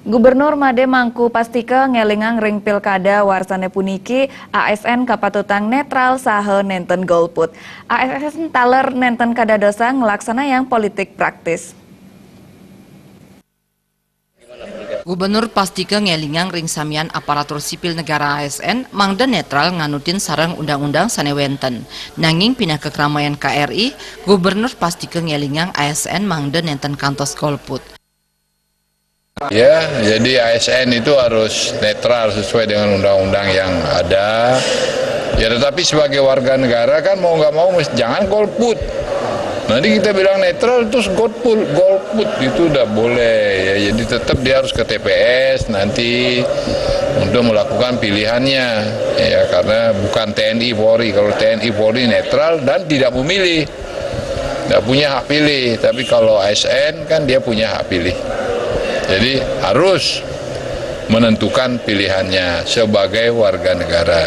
Gubernur Made Mangku Pastika ngelingang ring pilkada warsane puniki ASN kapatutang netral saha nenten golput. ASN taler nenten kadadosa ngelaksana yang politik praktis. Gubernur Pastika ngelingang ring samian aparatur sipil negara ASN mangda netral nganutin sareng undang-undang sanewenten. Nanging pindah ke keramaian KRI, Gubernur Pastika ngelingang ASN mangda nenten kantos golput. Ya, jadi ASN itu harus netral sesuai dengan undang-undang yang ada. Ya, tetapi sebagai warga negara kan mau nggak mau jangan golput. Nanti kita bilang netral terus golput itu udah boleh. Ya, jadi tetap dia harus ke TPS nanti untuk melakukan pilihannya. Ya, karena bukan TNI Polri. Kalau TNI Polri netral dan tidak memilih, nggak punya hak pilih. Tapi kalau ASN kan dia punya hak pilih. Jadi harus menentukan pilihannya sebagai warga negara.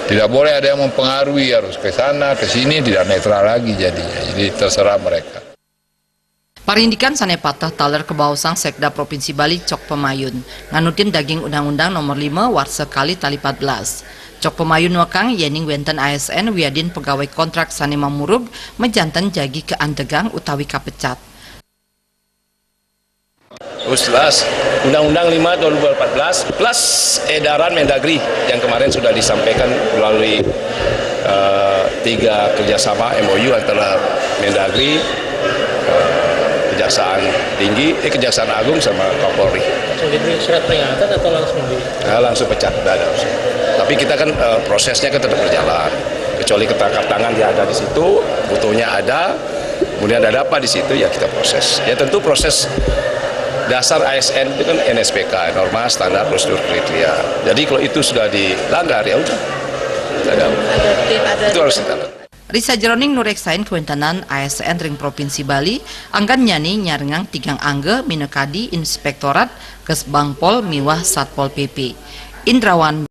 Tidak boleh ada yang mempengaruhi, harus ke sana, ke sini, tidak netral lagi jadinya. Jadi terserah mereka. Parindikan sane patah taler kebausang Sekda Provinsi Bali Cok Pemayun. Nganutin daging Undang-Undang nomor 5 warsa kali tali 14. Cok Pemayun wakang yening wenten ASN wiadin pegawai kontrak sane mamurug mejanten jagi ke andegang utawi kapecat. Jelas Undang-Undang 5 tahun 2014 plus edaran Mendagri yang kemarin sudah disampaikan melalui 3 kerjasama MOU antara Mendagri, Kejaksaan Agung sama Kapolri. Langsung diberi surat peringatan atau langsung langsung pecat, ada. Tapi kita kan prosesnya kan tetap berjalan. Kecuali ketangkap tangan dia ada di situ, fotonya ada, kemudian ada apa di situ ya kita proses. Ya tentu proses dasar ASN itu kan NSPK, norma standar prosedur kriteria. Jadi kalau itu sudah dilanggar ya udah. Itu harus ditangani. Risa Jeroning nureksain kewentanan ASN ring Provinsi Bali anggan nyani nyarengang tigang angge minekadi inspektorat kes Bangpol miwah Satpol PP. Indrawan